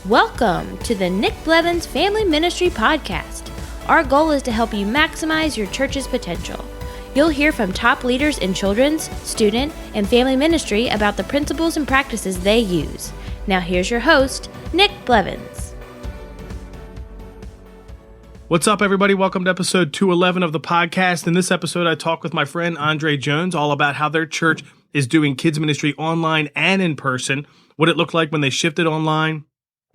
Welcome to the Nick Blevins Family Ministry Podcast. Our goal is to help you maximize your church's potential. You'll hear from top leaders in children's, student, and family ministry about the principles and practices they use. Now here's your host, Nick Blevins. What's up, everybody? Welcome to episode 211 of the podcast. In this episode, I talk with my friend Andrae Jones all about how their church is doing kids ministry online and in person, what it looked like when they shifted online,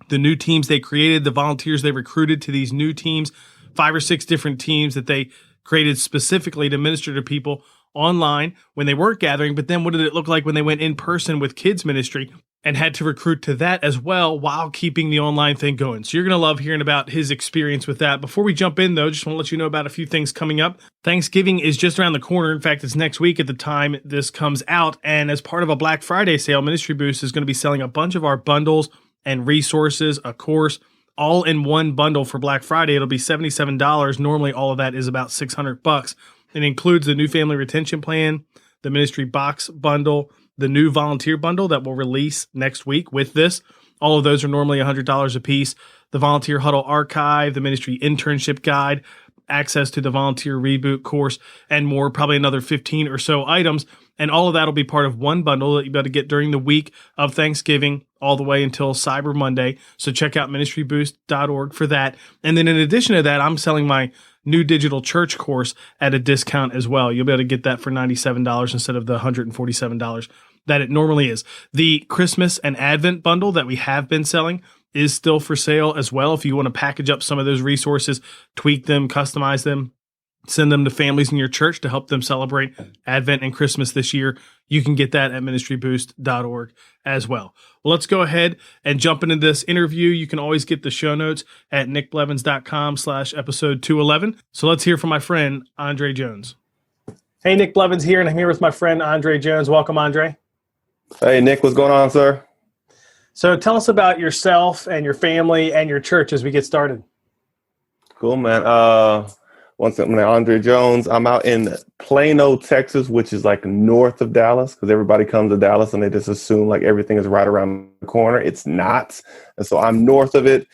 the new teams they created, the volunteers they recruited to these new teams, 5 or 6 different teams that they created specifically to minister to people online when they weren't gathering. But then what did it look like when they went in person with kids ministry and had to recruit to that as well while keeping the online thing going? So you're going to love hearing about his experience with that. Before we jump in, though, just want to let you know about a few things coming up. Thanksgiving is just around the corner. In fact, it's next week at the time this comes out. And as part of a Black Friday sale, Ministry Boost is going to be selling a bunch of our bundles and resources, a course, all in one bundle for Black Friday. It'll be $77. Normally, all of that is about $600. It includes the new family retention plan, the ministry box bundle, the new volunteer bundle that will release next week with this. All of those are normally $100 a piece. The volunteer huddle archive, the ministry internship guide, access to the volunteer reboot course, and more, probably another 15 or so items. And all of that will be part of one bundle that you'll be able to get during the week of Thanksgiving all the way until Cyber Monday. So check out ministryboost.org for that. And then in addition to that, I'm selling my new digital church course at a discount as well. You'll be able to get that for $97 instead of the $147 that it normally is. The Christmas and Advent bundle that we have been selling is still for sale as well. If you want to package up some of those resources, tweak them, customize them, send them to families in your church to help them celebrate Advent and Christmas this year, you can get that at ministryboost.org as well. Well, let's go ahead and jump into this interview. You can always get the show notes at nickblevins.com/episode 211. So let's hear from my friend, Andrae Jones. Hey, Nick Blevins here, and I'm here with my friend, Andrae Jones. Welcome, Andrae. Hey, Nick, what's going on, sir? So tell us about yourself and your family and your church as we get started. Cool, man. Once again, I'm Andrae Jones. I'm out in Plano, Texas, which is like north of Dallas, because everybody comes to Dallas and they just assume like everything is right around the corner. It's not. And so I'm north of it.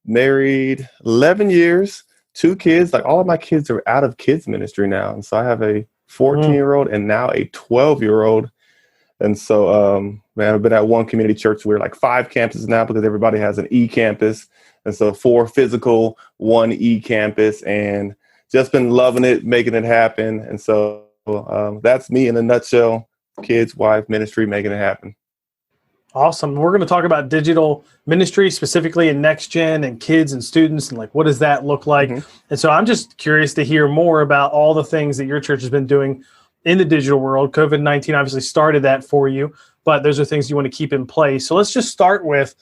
Married 11 years, 2 kids. Like all of my kids are out of kids ministry now. And so I have a 14-year-old and now a 12-year-old. And so, man, I've been at one community church. We're like 5 campuses now because everybody has an e-campus. And so 4 physical, 1 e-campus, and just been loving it, making it happen. And so that's me in a nutshell, kids, wife, ministry, making it happen. Awesome. We're going to talk about digital ministry, specifically in next gen and kids and students, and like, what does that look like? Mm-hmm. And so I'm just curious to hear more about all the things that your church has been doing in the digital world. COVID-19 obviously started that for you, but those are things you want to keep in place. So let's just start with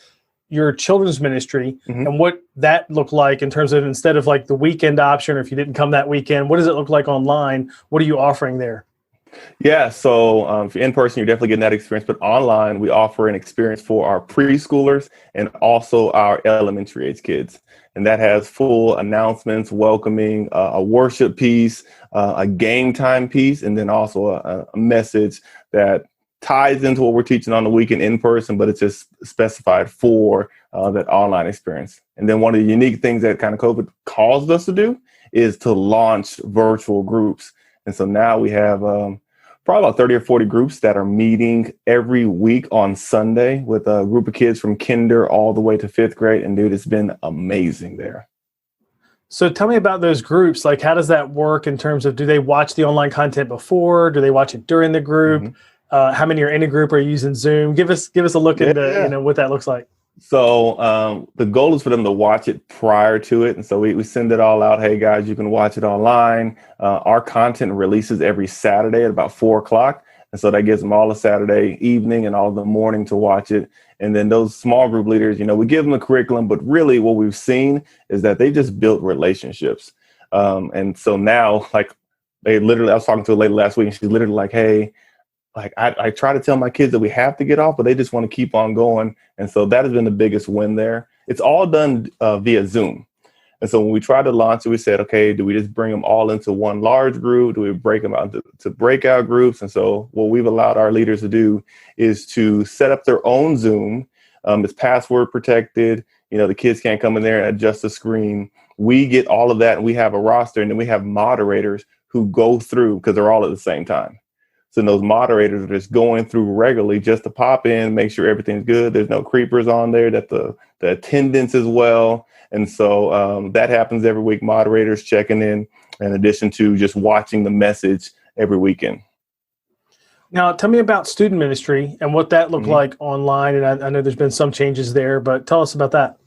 your children's ministry and what that looked like in terms of, instead of like the weekend option, or if you didn't come that weekend, what does it look like online? What are you offering there? Yeah, so if you're in person, you're definitely getting that experience. But online, we offer an experience for our preschoolers and also our elementary age kids. And that has full announcements, welcoming, a worship piece, a game time piece, and then also a message that ties into what we're teaching on the weekend in person, but it's just specified for that online experience. And then one of the unique things that kind of COVID caused us to do is to launch virtual groups. And so now we have probably about 30 or 40 groups that are meeting every week on Sunday with a group of kids from kinder all the way to 5th grade. And dude, it's been amazing there. So tell me about those groups. Like, how does that work in terms of, do they watch the online content before? Do they watch it during the group? How many are in a group? Are you using Zoom? Give us a look into what that looks like. So the goal is for them to watch it prior to it. And so we send it all out. Hey, guys, you can watch it online. Our content releases every Saturday at about 4:00. And so that gives them all the Saturday evening and all the morning to watch it. And then those small group leaders, we give them a curriculum. But really what we've seen is that they just built relationships. And so now, like, I was talking to a lady last week, and she's literally like, hey, like I try to tell my kids that we have to get off, but they just want to keep on going. And so that has been the biggest win there. It's all done via Zoom. And so when we tried to launch it, we said, okay, do we just bring them all into one large group? Do we break them out to breakout groups? And so what we've allowed our leaders to do is to set up their own Zoom It's password protected. The kids can't come in there and adjust the screen. We get all of that, and we have a roster, and then we have moderators who go through because they're all at the same time. So those moderators are just going through regularly just to pop in, make sure everything's good. There's no creepers on there, that the attendance is well. And so that happens every week. Moderators checking in addition to just watching the message every weekend. Now, tell me about student ministry and what that looked like online. And I know there's been some changes there, but tell us about that.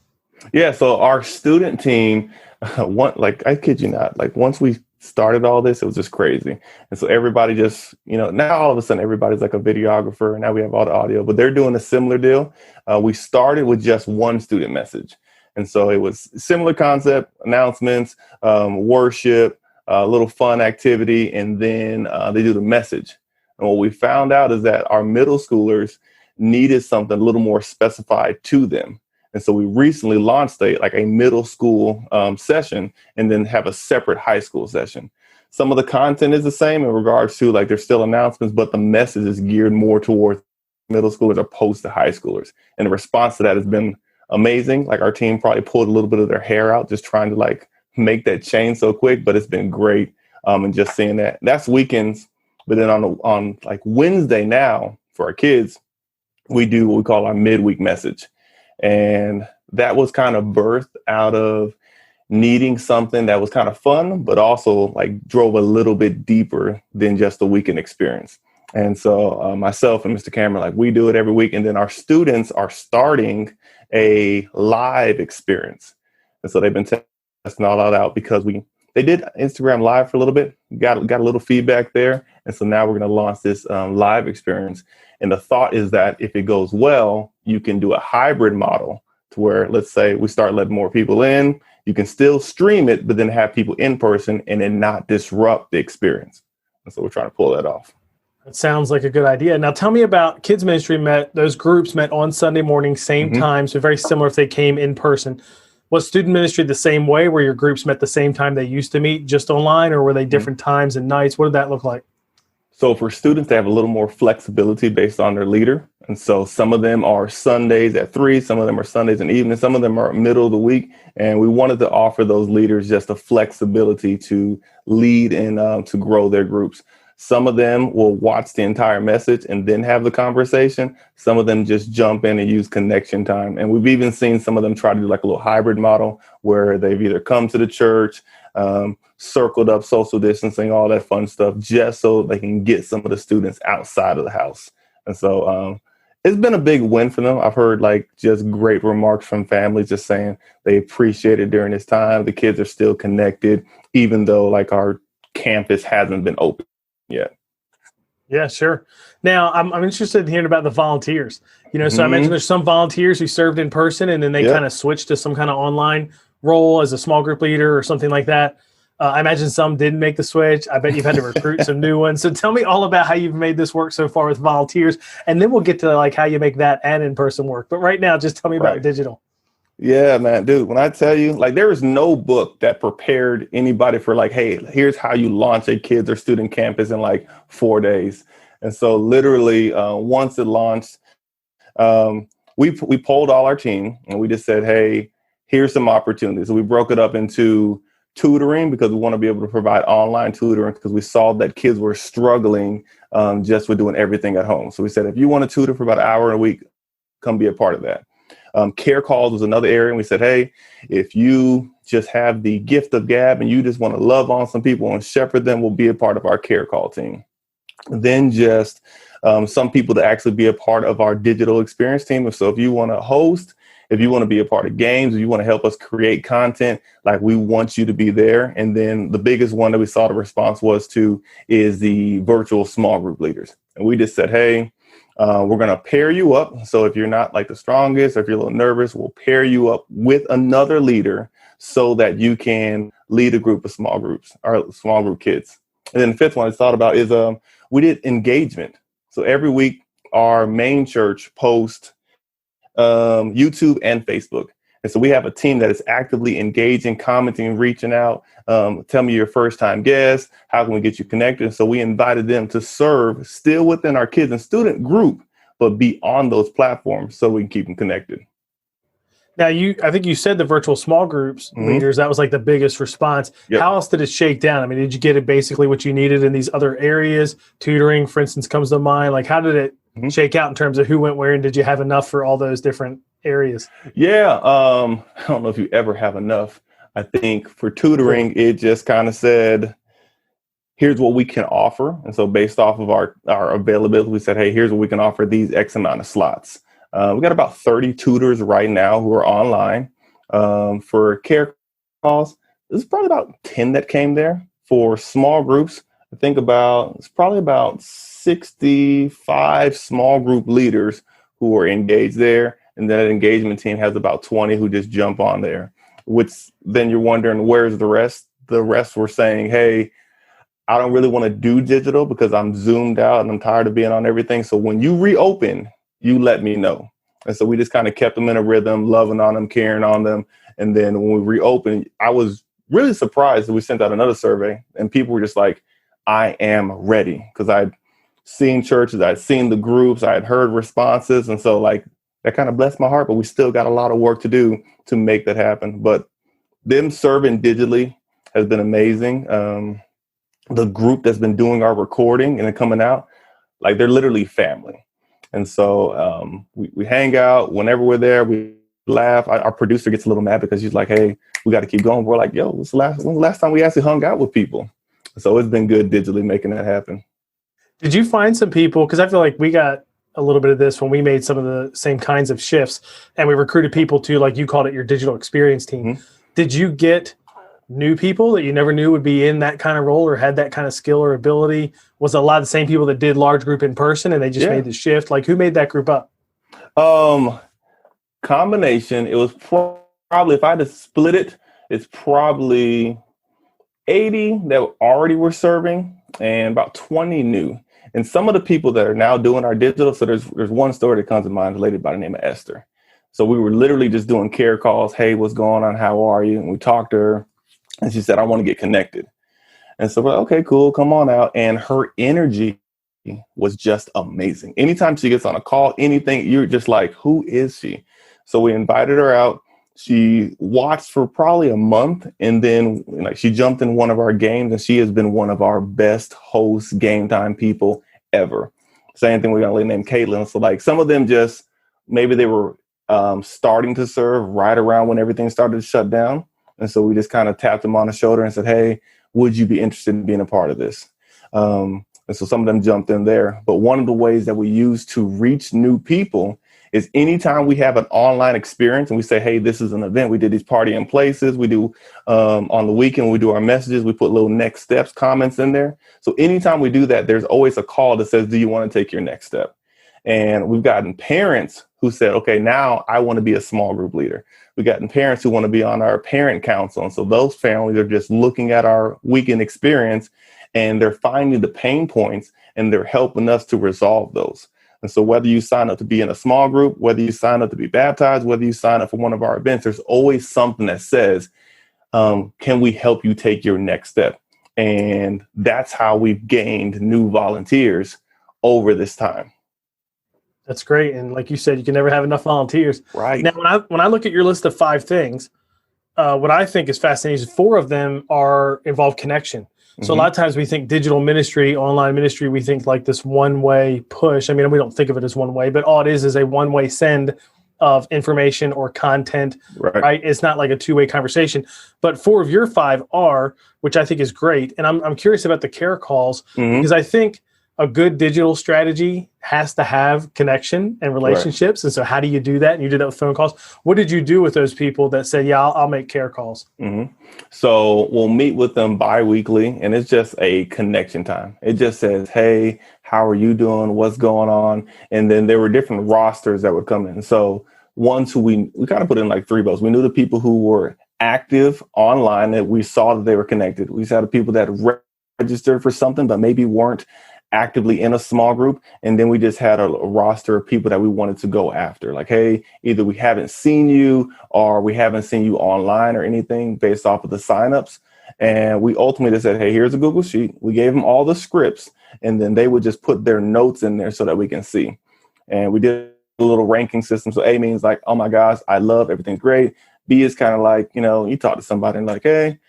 Yeah, so our student team, I kid you not, once we started all this, it was just crazy. And so everybody just, now all of a sudden everybody's like a videographer, and now we have all the audio, but they're doing a similar deal. We started with just one student message. And so it was similar concept, announcements, worship, a little fun activity, and then they do the message. And what we found out is that our middle schoolers needed something a little more specified to them. And so we recently launched a middle school session, and then have a separate high school session. Some of the content is the same in regards to there's still announcements, but the message is geared more towards middle schoolers opposed to high schoolers. And the response to that has been amazing. Our team probably pulled a little bit of their hair out just trying to make that change so quick, but it's been great. And just seeing that's weekends. But then on Wednesday now for our kids, we do what we call our midweek message. And that was kind of birthed out of needing something that was kind of fun, but also drove a little bit deeper than just the weekend experience. And so myself and Mr. Cameron, we do it every week. And then our students are starting a live experience. And so they've been testing all that out because they did Instagram Live for a little bit, got a little feedback there. And so now we're going to launch this live experience. And the thought is that if it goes well, you can do a hybrid model to where, let's say, we start letting more people in. You can still stream it, but then have people in person and then not disrupt the experience. And so we're trying to pull that off. That sounds like a good idea. Now tell me about kids ministry. Those groups met on Sunday morning, same time. So very similar if they came in person. Was student ministry the same way, where your groups met the same time they used to meet, just online, or were they different times and nights? What did that look like? So for students, they have a little more flexibility based on their leader. And so some of them are Sundays at 3, some of them are Sundays in the evening, some of them are middle of the week. And we wanted to offer those leaders just a flexibility to lead and to grow their groups. Some of them will watch the entire message and then have the conversation. Some of them just jump in and use connection time. And we've even seen some of them try to do a little hybrid model where they've either come to the church, circled up, social distancing, all that fun stuff, just so they can get some of the students outside of the house. And so it's been a big win for them. I've heard just great remarks from families just saying they appreciate it during this time. The kids are still connected, even though our campus hasn't been open yet. Yeah, sure. Now I'm interested in hearing about the volunteers. So I mentioned there's some volunteers who served in person and then they kind of switched to some kind of online role as a small group leader or something like that. I imagine some didn't make the switch. I bet you've had to recruit some new ones. So tell me all about how you've made this work so far with volunteers, and then we'll get to how you make that and in-person work. But right now, just tell me about digital. Yeah, man, dude, when I tell you, there is no book that prepared anybody for hey, here's how you launch a kids or student campus in 4 days. And so literally once it launched, we polled all our team and we just said, hey, here's some opportunities. So we broke it up into tutoring because we want to be able to provide online tutoring because we saw that kids were struggling just with doing everything at home. So we said, if you want to tutor for about an hour a week, come be a part of that. Care calls was another area. And we said, hey, if you just have the gift of gab and you just want to love on some people and shepherd them, will be a part of our care call team. Then just some people to actually be a part of our digital experience team. So if you want to host, if you want to be a part of games, if you want to help us create content, we want you to be there. And then the biggest one that we saw the response was to is the virtual small group leaders. And we just said, hey, we're going to pair you up. So if you're not the strongest, or if you're a little nervous, we'll pair you up with another leader so that you can lead a group of small groups or small group kids. And then the fifth one I thought about is we did engagement. So every week, our main church posts YouTube and Facebook. And so we have a team that is actively engaging, commenting, reaching out. Tell me your first time guest. How can we get you connected? So we invited them to serve still within our kids and student group, but be on those platforms so we can keep them connected. Now, I think you said the virtual small groups leaders, that was like the biggest response. Yep. How else did it shake down? I mean, did you get it basically what you needed in these other areas? Tutoring, for instance, comes to mind. Like, how did it shake out in terms of who went where, and did you have enough for all those different areas? Yeah. I don't know if you ever have enough. I think for tutoring, it just kind of said, here's what we can offer. And so based off of our availability, we said, hey, here's what we can offer these X amount of slots. We got about 30 tutors right now who are online. For care calls, there's probably about 10 that came there. For small groups, I think it's probably about 65 small group leaders who are engaged there. And that engagement team has about 20 who just jump on there, which then you're wondering, where's the rest? The rest were saying, hey, I don't really want to do digital because I'm zoomed out and I'm tired of being on everything. So when you reopen, you let me know. And so we just kind of kept them in a rhythm, loving on them, caring on them. And then when we reopened, I was really surprised that we sent out another survey and people were just like, I am ready. Because I'd seen churches, I'd seen the groups, I had heard responses. And so like that kind of blessed my heart, but we still got a lot of work to do to make that happen. But them serving digitally has been amazing. The group that's been doing our recording and then coming out, like they're literally family. And so we hang out whenever we're there. We laugh. Our producer gets a little mad because she's like, hey, we got to keep going. We're like, yo, when's the last time we actually hung out with people? So it's been good digitally making that happen. Did you find some people, because I feel like we got a little bit of this when we made some of the same kinds of shifts and we recruited people to, like you called it, your digital experience team. Did you get new people that you never knew would be in that kind of role or had that kind of skill or ability? Was it a lot of the same people that did large group in person and they just made the shift? Like, who made that group up? Combination. It was probably, if I had to split it, it's probably 80 that already were serving and about 20 new. And some of the people that are now doing our digital, so there's one story that comes to mind, a lady by the name of Esther. So we were literally just doing care calls. Hey, what's going on? How are you? And we talked to her. And she said, I want to get connected. And so we're like, okay, cool. Come on out. And her energy was just amazing. Anytime she gets on a call, anything, you're just like, who is she? So we invited her out. She watched for probably a month. And then she jumped in one of our games. And she has been one of our best host game time people ever. Same thing with a lady named Caitlin. So like some of them just, maybe they were starting to serve right around when everything started to shut down. And so we just kind of tapped them on the shoulder and said, hey, would you be interested in being a part of this? And so some of them jumped in there. But one of the ways that we use to reach new people is anytime we have an online experience and we say, hey, this is an event. We did these party in places. We do on the weekend, we do our messages. We put little next steps comments in there. So anytime we do that, there's always a call that says, do you want to take your next step? And we've gotten parents who said, okay, now I want to be a small group leader. We've gotten parents who want to be on our parent council. And so those families are just looking at our weekend experience and they're finding the pain points and they're helping us to resolve those. And so whether you sign up to be in a small group, whether you sign up to be baptized, whether you sign up for one of our events, there's always something that says, can we help you take your next step? And that's how we've gained new volunteers over this time. That's great. And like you said, you can never have enough volunteers. Right. Now, when I look at your list of 5 things, what I think is fascinating is 4 of them involve connection. So a lot of times we think digital ministry, online ministry, we think like this one-way push. I mean, we don't think of it as one way, but all it is a one-way send of information or content, right? It's not like a two-way conversation. But 4 of your 5 are, which I think is great. And I'm curious about the care calls because I think a good digital strategy has to have connection and relationships. And so how do you do that? And you did that with phone calls. What did you do with those people that said, yeah, I'll make care calls? So we'll meet with them bi-weekly and it's just a connection time. It just says, hey, how are you doing? What's going on? And then there were different rosters that would come in. So ones who we kind of put in like 3 boats. We knew the people who were active online that we saw that they were connected. We saw the people that registered for something, but maybe weren't actively in a small group. And then we just had a roster of people that we wanted to go after. Like, hey, either we haven't seen you or we haven't seen you online or anything based off of the signups. And we ultimately just said, hey, here's a Google Sheet. We gave them all the scripts and then they would just put their notes in there so that we can see. And we did a little ranking system. So A means like, oh my gosh, I love, everything's great. B is kind of like, you talk to somebody and like, hey,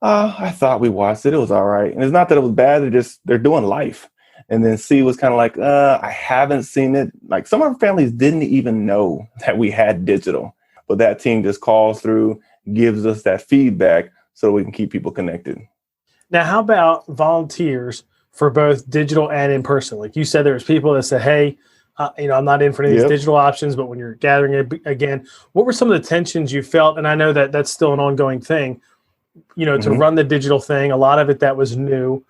I thought we watched it. It was all right. And it's not that it was bad. They're doing life. And then C was kind of like, I haven't seen it. Like some of our families didn't even know that we had digital, but that team just calls through, gives us that feedback so we can keep people connected. Now, how about volunteers for both digital and in person? Like you said, there's people that said, hey, I'm not in for any of these digital options, but when you're gathering again, what were some of the tensions you felt? And I know that that's still an ongoing thing, to run the digital thing, a lot of it that was new.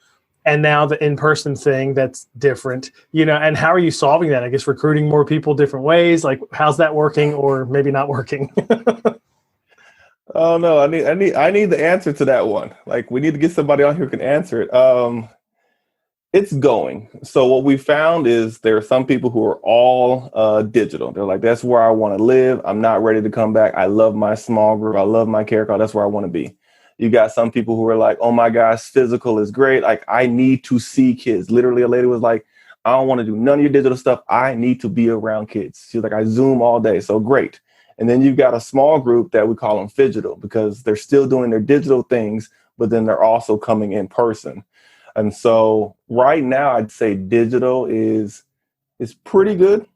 And now the in-person thing that's different, and how are you solving that? I guess recruiting more people different ways. Like, how's that working or maybe not working? Oh no, I need the answer to that one. Like, we need to get somebody on here who can answer it. It's going. So what we found is there are some people who are all digital. They're like, that's where I want to live. I'm not ready to come back. I love my small group. I love my care card. That's where I want to be. You got some people who are like, oh my gosh, physical is great. Like, I need to see kids. Literally, a lady was like, I don't want to do none of your digital stuff. I need to be around kids. She's like, I Zoom all day. So great. And then you've got a small group that we call them phygital because they're still doing their digital things, but then they're also coming in person. And so right now, I'd say digital is pretty good.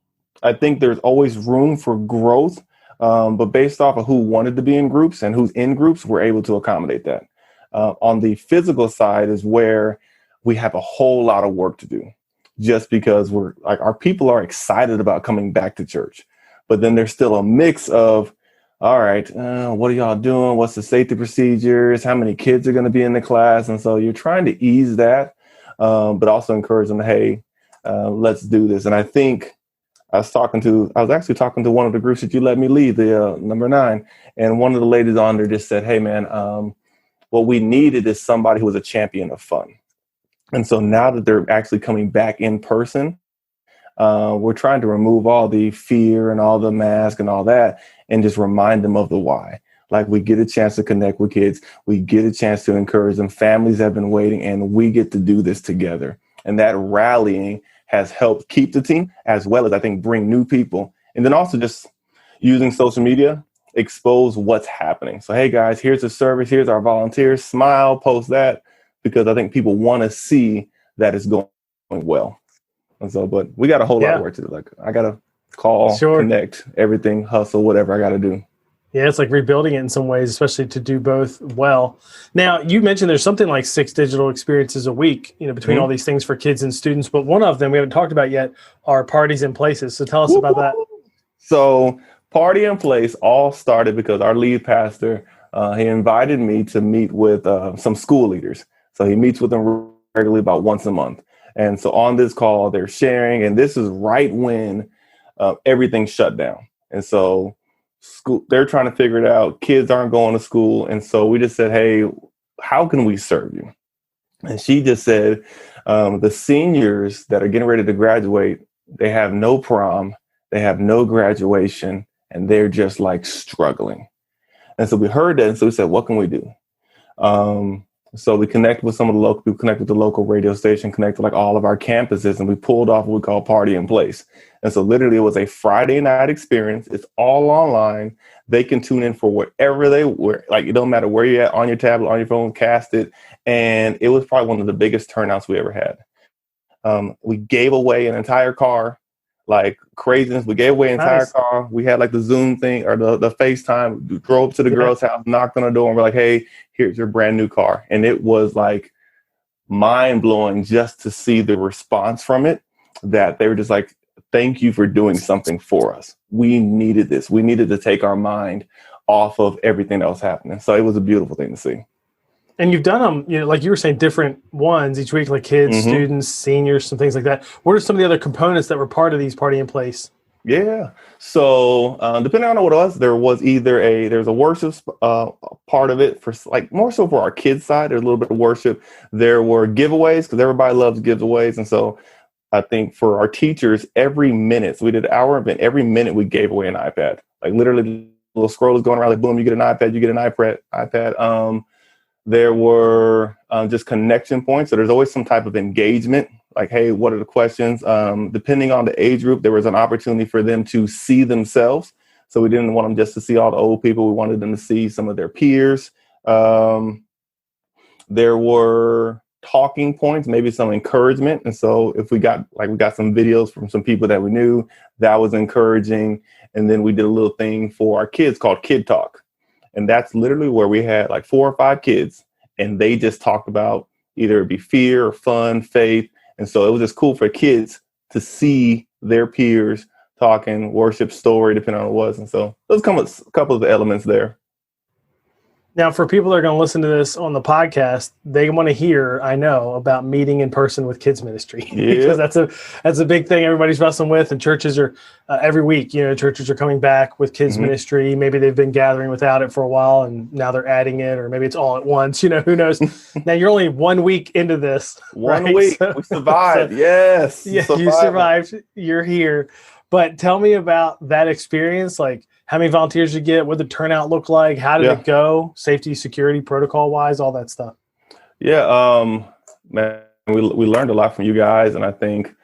I think there's always room for growth. But based off of who wanted to be in groups and who's in groups, we're able to accommodate that. On the physical side is where we have a whole lot of work to do, just because we're like, our people are excited about coming back to church. But then there's still a mix of, all right, what are y'all doing? What's the safety procedures? How many kids are going to be in the class? And so you're trying to ease that, but also encourage them, hey, let's do this. And I think I was actually talking to one of the groups that you let me lead, the number 9. And one of the ladies on there just said, hey, man, what we needed is somebody who was a champion of fun. And so now that they're actually coming back in person, we're trying to remove all the fear and all the mask and all that and just remind them of the why. Like, we get a chance to connect with kids. We get a chance to encourage them. Families have been waiting, and we get to do this together. And that rallying has helped keep the team, as well as, I think, bring new people. And then also just using social media, expose what's happening. So, hey, guys, here's the service. Here's our volunteers. Smile, post that, because I think people want to see that it's going well. And so, but we got a whole lot of work to do. Like, I got to call, connect, everything, hustle, whatever I got to do. Yeah, it's like rebuilding it in some ways, especially to do both well. Now, you mentioned there's something like 6 digital experiences a week, between all these things for kids and students. But one of them we haven't talked about yet are parties and places. So tell us about that. So Party and Place all started because our lead pastor, he invited me to meet with some school leaders. So he meets with them regularly about once a month. And so on this call, they're sharing. And this is right when everything shut down. And so they're trying to figure it out. Kids aren't going to school. And so we just said, hey, how can we serve you? And she just said, the seniors that are getting ready to graduate, they have no prom, they have no graduation, and they're just like struggling. And so we heard that. And so we said, what can we do? So we connected with some of the local people, connected with the local radio station, connected with like all of our campuses, and we pulled off what we call Party in Place. And so literally it was a Friday night experience. It's all online. They can tune in for whatever they were. Like, it don't matter where you're at, on your tablet, on your phone, cast it. And it was probably one of the biggest turnouts we ever had. We gave away an entire car, like craziness. We gave away an entire car. We had like the Zoom thing or the FaceTime. We drove to the girl's house, knocked on the door, and we're like, hey, here's your brand new car. And it was like mind blowing just to see the response from it, that they were just like, thank you for doing something for us. We needed this. We needed to take our mind off of everything that was happening. So it was a beautiful thing to see. And you've done them, like you were saying, different ones each week, like kids, students, seniors, some things like that. What are some of the other components that were part of these Party in Place? Yeah. So depending on what it was, there's a worship part of it for like more so for our kids side. There's a little bit of worship. There were giveaways because everybody loves giveaways. And so I think for our teachers, every minute, so we did an hour event, every minute we gave away an iPad. Like literally the little scroll is going around like, boom, you get an iPad, you get an iPad. There were just connection points. So there's always some type of engagement like, hey, what are the questions? Depending on the age group, there was an opportunity for them to see themselves. So we didn't want them just to see all the old people. We wanted them to see some of their peers. There were talking points, maybe some encouragement. And so if we got some videos from some people that we knew, that was encouraging. And then we did a little thing for our kids called Kid Talk. And that's literally where we had like 4 or 5 kids, and they just talked about either it be fear or fun, faith. And so it was just cool for kids to see their peers talking, worship, story, depending on what it was. And so those come with a couple of the elements there. Now, for people that are going to listen to this on the podcast, they want to hear, I know, about meeting in person with kids ministry, because that's a big thing everybody's wrestling with. And churches are every week, churches are coming back with kids ministry. Maybe they've been gathering without it for a while, and now they're adding it, or maybe it's all at once. Who knows? Now you're only 1 week into this. One week, we survived. Yes, yeah, you survived. You're here, but tell me about that experience. Like, how many volunteers did you get? What did the turnout look like? How did it go? Safety, security, protocol wise, all that stuff. Yeah, man, we learned a lot from you guys. And I think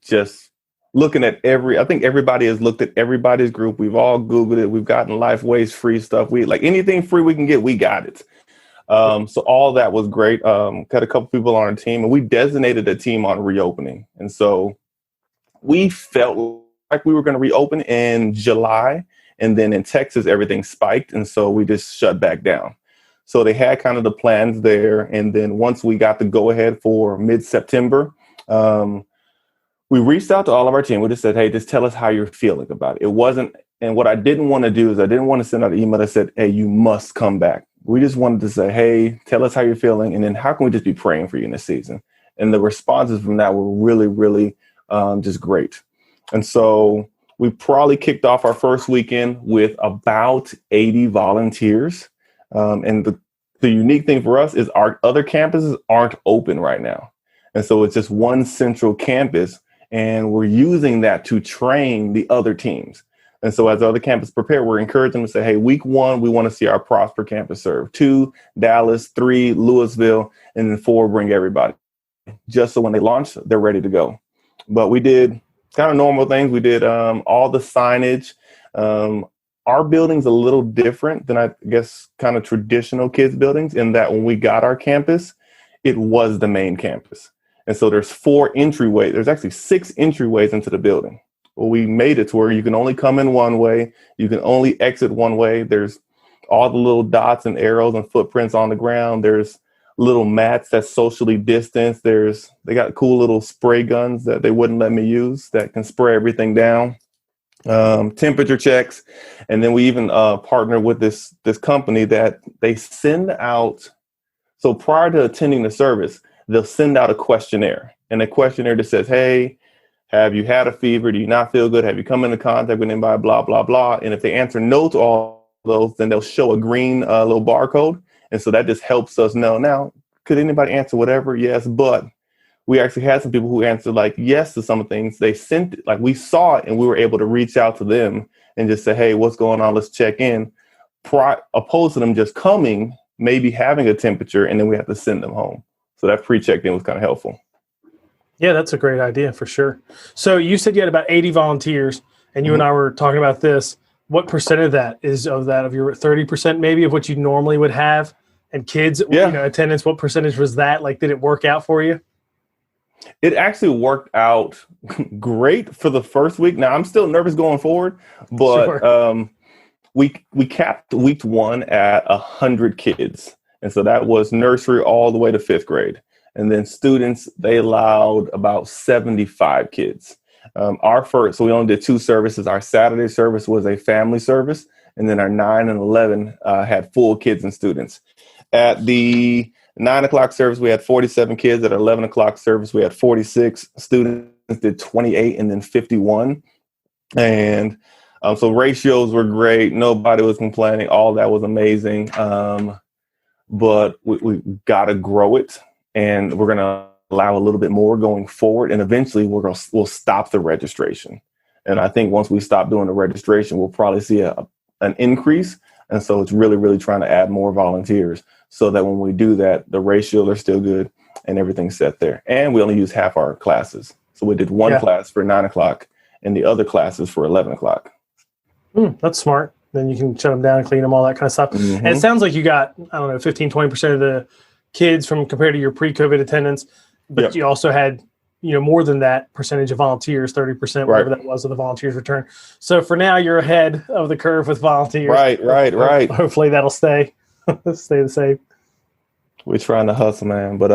just looking at I think everybody has looked at everybody's group. We've all Googled it. We've gotten Lifeways free stuff. We like anything free we can get, we got it. So all that was great. Got a couple people on our team, and we designated a team on reopening. And so we felt like we were going to reopen in July. And then in Texas, everything spiked. And so we just shut back down. So they had kind of the plans there. And then once we got the go ahead for mid-September, we reached out to all of our team. We just said, hey, just tell us how you're feeling about it. It wasn't. And what I didn't want to do is I didn't want to send out an email that said, hey, you must come back. We just wanted to say, hey, tell us how you're feeling. And then how can we just be praying for you in this season? And the responses from that were really, really just great. And so we probably kicked off our first weekend with about 80 volunteers. And the unique thing for us is our other campuses aren't open right now. And so it's just one central campus, and we're using that to train the other teams. And so as the other campus prepare, we're encouraging them to say, hey, week 1, we want to see our Prosper campus serve. 2, Dallas, 3, Louisville, and then 4, bring everybody. Just so when they launch, they're ready to go. But we did kind of normal things. We did all the signage. Our building's a little different than, I guess, kind of traditional kids buildings, in that when we got our campus, it was the main campus. And so there's 4 entryways. There's actually 6 entryways into the building. Well, we made it to where you can only come in one way. You can only exit one way. There's all the little dots and arrows and footprints on the ground. There's little mats that's socially distanced. They got cool little spray guns that they wouldn't let me use that can spray everything down. Temperature checks. And then we even partner with this company that they send out. So prior to attending the service, they'll send out a questionnaire, and a questionnaire that says, hey, have you had a fever? Do you not feel good? Have you come into contact with anybody? Blah, blah, blah. And if they answer no to all those, then they'll show a green little barcode. And so that just helps us know. Now, could anybody answer whatever? Yes, but we actually had some people who answered like yes to some of the things. They sent it, like we saw it, and we were able to reach out to them and just say, hey, what's going on? Let's check in. Opposed to them just coming, maybe having a temperature, and then we have to send them home. So that pre-check in was kind of helpful. Yeah, that's a great idea for sure. So you said you had about 80 volunteers, and you and I were talking about this. What percent of that is of your 30% maybe of what you normally would have? And kids, attendance, what percentage was that? Like, did it work out for you? It actually worked out great for the first week. Now, I'm still nervous going forward, but sure. We capped week 1 at 100 kids. And so that was nursery all the way to 5th grade. And then students, they allowed about 75 kids. So we only did 2 services. Our Saturday service was a family service. And then our 9 and 11 had full kids and students. At the 9 o'clock service, we had 47 kids. At 11 o'clock service, we had 46. Students did 28 and then 51. And so ratios were great. Nobody was complaining. All that was amazing. But we got to grow it. And we're going to allow a little bit more going forward. And eventually we'll stop the registration. And I think once we stop doing the registration, we'll probably see an increase. And so it's really, really trying to add more volunteers so that when we do that, the ratios are still good and everything's set there. And we only use half our classes. So we did one class for 9 o'clock and the other classes for 11 o'clock. That's smart. Then you can shut them down and clean them, all that kind of stuff. And it sounds like you got, 15, 20% of the kids from compared to your pre-COVID attendance, but you also had, more than that percentage of volunteers, 30%, whatever that was of the volunteers return. So for now, you're ahead of the curve with volunteers. Right. Hopefully that'll stay the same. We're trying to hustle, man. But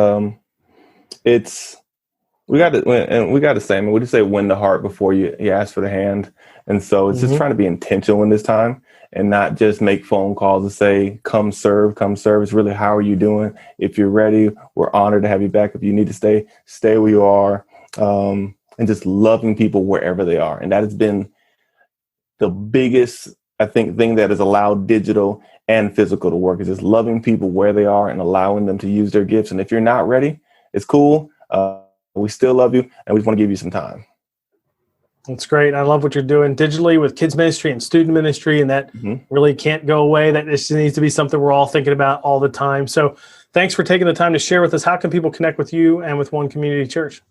we got to say, we just say win the heart before you ask for the hand. And so it's just trying to be intentional in this time and not just make phone calls and say, come serve. It's really, how are you doing? If you're ready, we're honored to have you back. If you need to stay where you are. And just loving people wherever they are. And that has been the biggest, I think, thing that has allowed digital and physical to work, is just loving people where they are and allowing them to use their gifts. And if you're not ready, it's cool. We still love you, and we just want to give you some time. That's great. I love what you're doing digitally with kids ministry and student ministry, and that really can't go away. That just needs to be something we're all thinking about all the time. So thanks for taking the time to share with us. How can people connect with you and with One Community Church?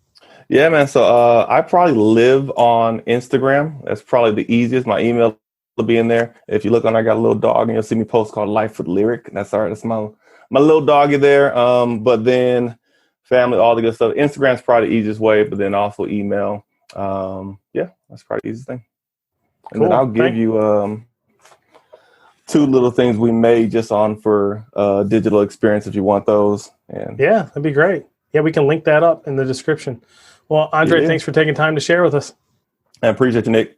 Yeah, man. So I probably live on Instagram. That's probably the easiest. My email will be in there. If you look on, I got a little dog, and you'll see me post called Life with Lyric. That's all right. That's my little doggy there. But then family, all the good stuff. Instagram's probably the easiest way, but then also email. That's probably the easiest thing. And then I'll give you 2 little things we made just on for digital experience if you want those. And yeah, that'd be great. Yeah, we can link that up in the description. Well, Andrae, thanks for taking time to share with us. I appreciate you, Nick.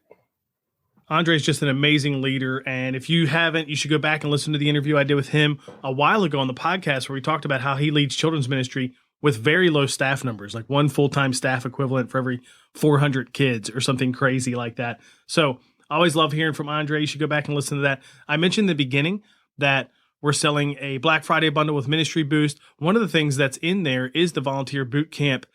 Andrae is just an amazing leader, and if you haven't, you should go back and listen to the interview I did with him a while ago on the podcast where we talked about how he leads children's ministry with very low staff numbers, like 1 full-time staff equivalent for every 400 kids or something crazy like that. So I always love hearing from Andrae. You should go back and listen to that. I mentioned in the beginning that we're selling a Black Friday bundle with Ministry Boost. One of the things that's in there is the volunteer boot camp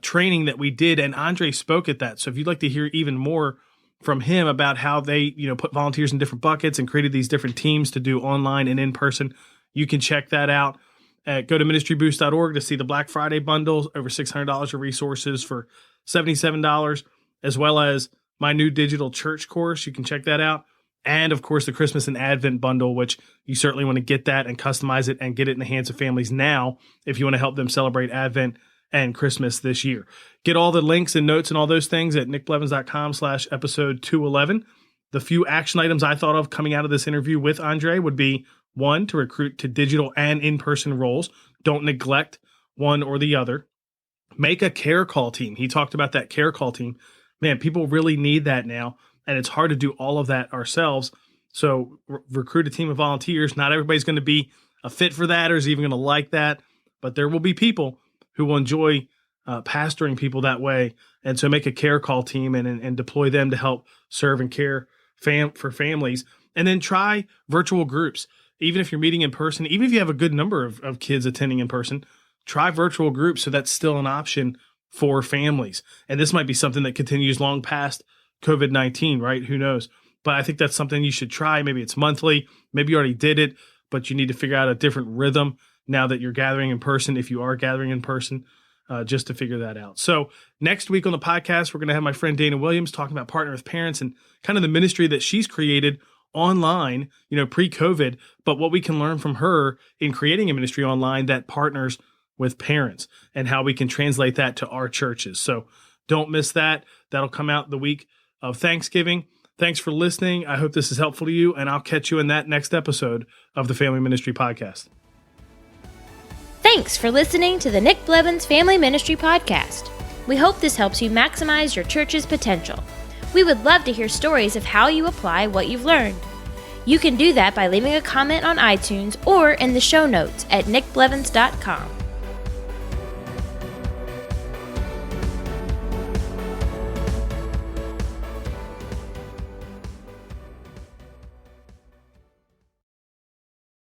training that we did, and Andrae spoke at that. So if you'd like to hear even more from him about how they, put volunteers in different buckets and created these different teams to do online and in person, you can check that out. Go to ministryboost.org to see the Black Friday bundles, over $600 of resources for $77, as well as my new digital church course. You can check that out. And of course, the Christmas and Advent bundle, which you certainly want to get that and customize it and get it in the hands of families now if you want to help them celebrate Advent and Christmas this year. Get all the links and notes and all those things at nickblevins.com/episode 211. The few action items I thought of coming out of this interview with Andrae would be: 1, to recruit to digital and in-person roles. Don't neglect one or the other. Make a care call team. He talked about that care call team. Man, people really need that now, and it's hard to do all of that ourselves. So recruit a team of volunteers. Not everybody's going to be a fit for that or is even going to like that, but there will be people who will enjoy pastoring people that way. And so make a care call team and deploy them to help serve and care for families. And then try virtual groups. Even if you're meeting in person, even if you have a good number of kids attending in person, try virtual groups so that's still an option for families. And this might be something that continues long past COVID-19, right? Who knows? But I think that's something you should try. Maybe it's monthly. Maybe you already did it, but you need to figure out a different rhythm now that you're gathering in person, if you are gathering in person, just to figure that out. So next week on the podcast, we're going to have my friend Dana Williams talking about Partner with Parents and kind of the ministry that she's created online, pre-COVID, but what we can learn from her in creating a ministry online that partners with parents and how we can translate that to our churches. So don't miss that. That'll come out the week of Thanksgiving. Thanks for listening. I hope this is helpful to you, and I'll catch you in that next episode of the Family Ministry Podcast. Thanks for listening to the Nick Blevins Family Ministry Podcast. We hope this helps you maximize your church's potential. We would love to hear stories of how you apply what you've learned. You can do that by leaving a comment on iTunes or in the show notes at nickblevins.com.